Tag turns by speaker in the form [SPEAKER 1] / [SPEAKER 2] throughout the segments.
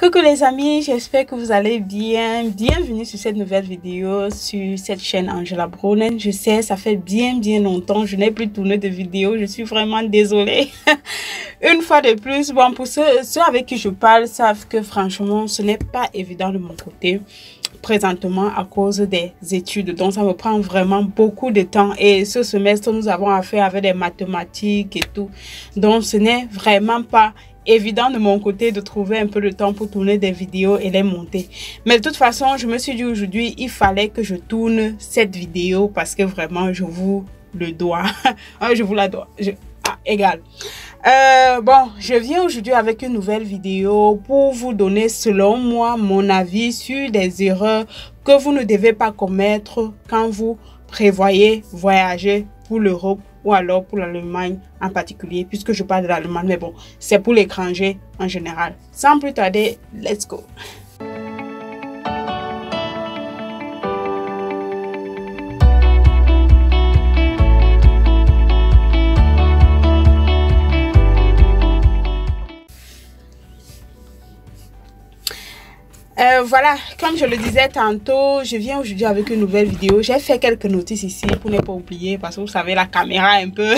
[SPEAKER 1] Coucou les amis, j'espère que vous allez bien. Bienvenue sur cette nouvelle vidéo sur cette chaîne Angela Brownen. Je sais, ça fait bien longtemps, je n'ai plus tourné de vidéo, je suis vraiment désolée. Une fois de plus, bon, pour ceux avec qui je parle savent que franchement, ce n'est pas évident de mon côté présentement à cause des études, donc ça me prend vraiment beaucoup de temps et ce semestre nous avons affaire avec des mathématiques et tout, donc ce n'est vraiment pas évident de mon côté de trouver un peu de temps pour tourner des vidéos et les monter. Mais de toute façon, je me suis dit aujourd'hui, il fallait que je tourne cette vidéo parce que vraiment, je vous le dois. Je vous la dois. Égal. Bon, je viens aujourd'hui avec une nouvelle vidéo pour vous donner, selon moi, mon avis sur des erreurs que vous ne devez pas commettre quand vous prévoyez voyager pour l'Europe ou alors pour l'Allemagne en particulier, puisque je parle de l'Allemagne, mais bon, c'est pour l'étranger en général. Sans plus tarder, let's go! Voilà, comme je le disais tantôt, je viens aujourd'hui avec une nouvelle vidéo. J'ai fait quelques notices ici pour ne pas oublier, parce que vous savez, la caméra un peu...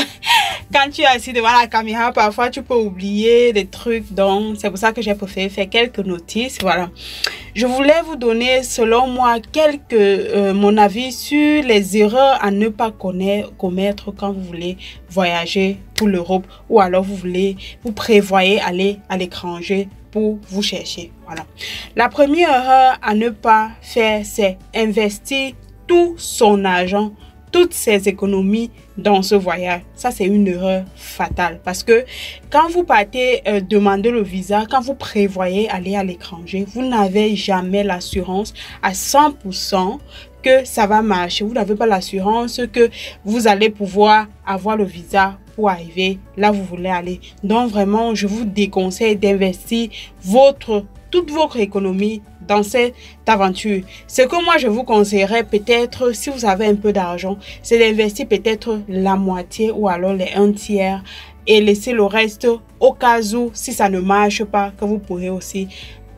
[SPEAKER 1] Quand tu es assis devant la caméra, parfois tu peux oublier des trucs, donc c'est pour ça que j'ai préféré faire quelques notices. Voilà, je voulais vous donner, selon moi, mon avis sur les erreurs à ne pas commettre quand vous voulez voyager pour l'Europe ou alors vous prévoyez aller à l'étranger pour vous chercher. Voilà, la première erreur à ne pas faire, c'est investir tout son argent, toutes ses économies dans ce voyage. Ça, c'est une erreur fatale parce que quand vous partez demander le visa, quand vous prévoyez aller à l'étranger, vous n'avez jamais l'assurance à 100% que ça va marcher. Vous n'avez pas l'assurance que vous allez pouvoir avoir le visa pour arriver là où vous voulez aller. Donc vraiment, je vous déconseille d'investir toute votre économie dans cette aventure. Ce que moi je vous conseillerais peut-être, si vous avez un peu d'argent, c'est d'investir peut-être la moitié ou alors les 1/3 et laisser le reste au cas où, si ça ne marche pas, que vous pourrez aussi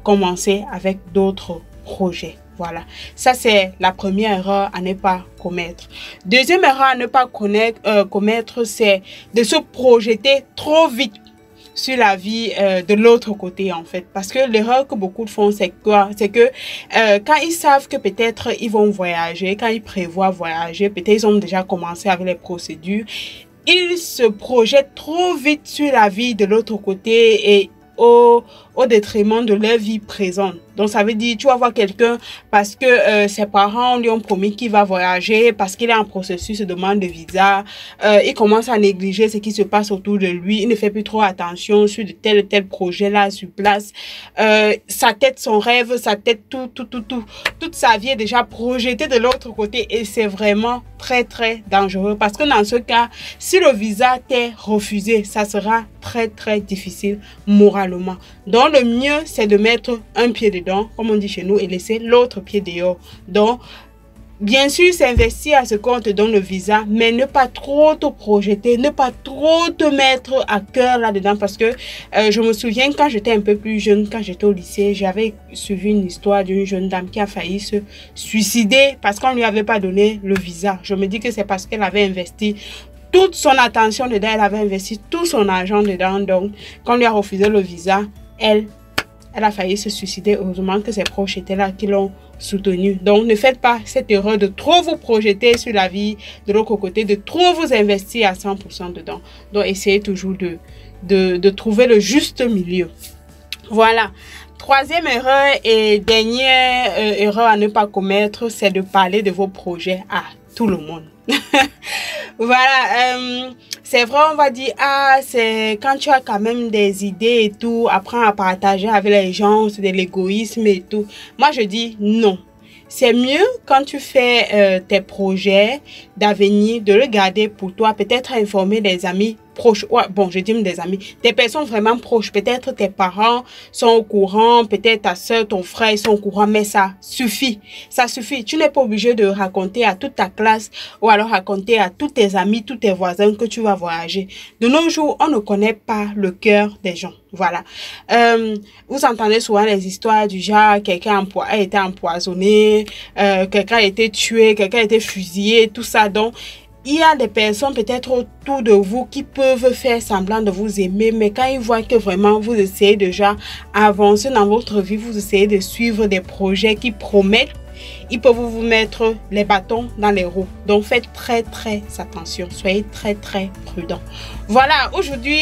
[SPEAKER 1] commencer avec d'autres projets. Voilà, ça c'est la première erreur à ne pas commettre. Deuxième erreur à ne pas commettre, c'est de se projeter trop vite sur la vie de l'autre côté en fait, parce que l'erreur que beaucoup font, c'est quoi? C'est que quand ils savent que peut-être ils vont voyager, quand ils prévoient voyager, peut-être ils ont déjà commencé avec les procédures, ils se projettent trop vite sur la vie de l'autre côté et au détriment de leur vie présente. Donc ça veut dire, tu vas voir quelqu'un parce que ses parents lui ont promis qu'il va voyager, parce qu'il est en processus de demande de visa, il commence à négliger ce qui se passe autour de lui, il ne fait plus trop attention sur de tel projet là sur place, sa tête, son rêve, sa tête, toute sa vie est déjà projetée de l'autre côté et c'est vraiment très dangereux parce que dans ce cas, si le visa t'est refusé, ça sera très difficile moralement. Donc le mieux c'est de mettre un pied dedans, comme on dit chez nous, et laisser l'autre pied dehors. Donc bien sûr, c'est investir à ce qu'on te donne le visa, mais ne pas trop te projeter, ne pas trop te mettre à cœur là-dedans, parce que je me souviens quand j'étais un peu plus jeune, quand j'étais au lycée, j'avais suivi une histoire d'une jeune dame qui a failli se suicider parce qu'on ne lui avait pas donné le visa. Je me dis que c'est parce qu'elle avait investi toute son attention dedans, elle avait investi tout son argent dedans, donc quand on lui a refusé le visa, elle a failli se suicider. Heureusement que ses proches étaient là qui l'ont soutenu. Donc ne faites pas cette erreur de trop vous projeter sur la vie de l'autre côté, de trop vous investir à 100% dedans. Donc essayez toujours de trouver le juste milieu. Voilà. Troisième erreur et dernière erreur à ne pas commettre, c'est de parler de vos projets à tout le monde. Voilà, c'est vrai, on va dire, c'est quand tu as quand même des idées et tout, apprends à partager avec les gens, c'est de l'égoïsme et tout. Moi, je dis non. C'est mieux quand tu fais tes projets d'avenir, de le garder pour toi, peut-être informer des amis proches, ouais, bon, je dis même des amis, des personnes vraiment proches, peut-être tes parents sont au courant, peut-être ta soeur, ton frère, ils sont au courant, mais ça suffit, ça suffit. Tu n'es pas obligé de raconter à toute ta classe ou alors raconter à tous tes amis, tous tes voisins que tu vas voyager. De nos jours, on ne connaît pas le cœur des gens. Voilà. Vous entendez souvent les histoires du genre, quelqu'un a été empoisonné, quelqu'un a été tué, quelqu'un a été fusillé, tout ça. Donc, il y a des personnes peut-être autour de vous qui peuvent faire semblant de vous aimer, mais quand ils voient que vraiment vous essayez déjà avancer dans votre vie, vous essayez de suivre des projets qui promettent, ils peuvent vous mettre les bâtons dans les roues. Donc, faites très attention. Soyez très prudents. Voilà, aujourd'hui,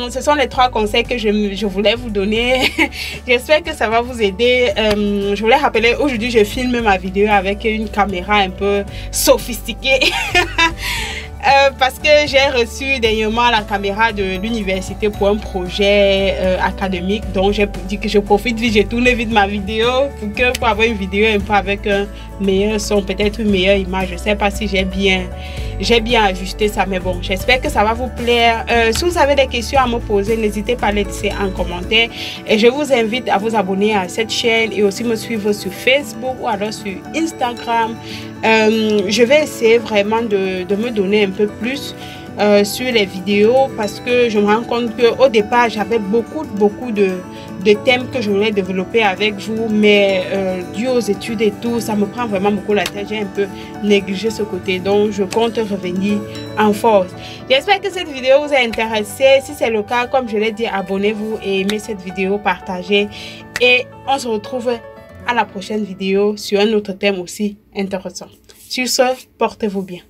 [SPEAKER 1] ce sont les 3 conseils que je voulais vous donner. J'espère que ça va vous aider. Je voulais rappeler, aujourd'hui, je filme ma vidéo avec une caméra un peu sophistiquée. Parce que j'ai reçu dernièrement la caméra de l'université pour un projet académique. Donc j'ai dit que je profite vite, j'ai tourné vite ma vidéo pour avoir une vidéo un peu avec un meilleur son, peut-être une meilleure image. Je ne sais pas si j'ai bien ajusté ça, mais bon, j'espère que ça va vous plaire. Si vous avez des questions à me poser, n'hésitez pas à les laisser en commentaire. Et je vous invite à vous abonner à cette chaîne et aussi me suivre sur Facebook ou alors sur Instagram. Je vais essayer vraiment de me donner un peu plus sur les vidéos parce que je me rends compte qu'au départ j'avais beaucoup de thèmes que je voulais développer avec vous, mais dû aux études et tout, ça me prend vraiment beaucoup la tête. J'ai un peu négligé ce côté, donc je compte revenir en force. J'espère que cette vidéo vous a intéressé. Si c'est le cas, comme je l'ai dit, abonnez-vous et aimez cette vidéo, partagez, et on se retrouve à la prochaine vidéo sur un autre thème aussi intéressant. Sur ce, portez-vous bien.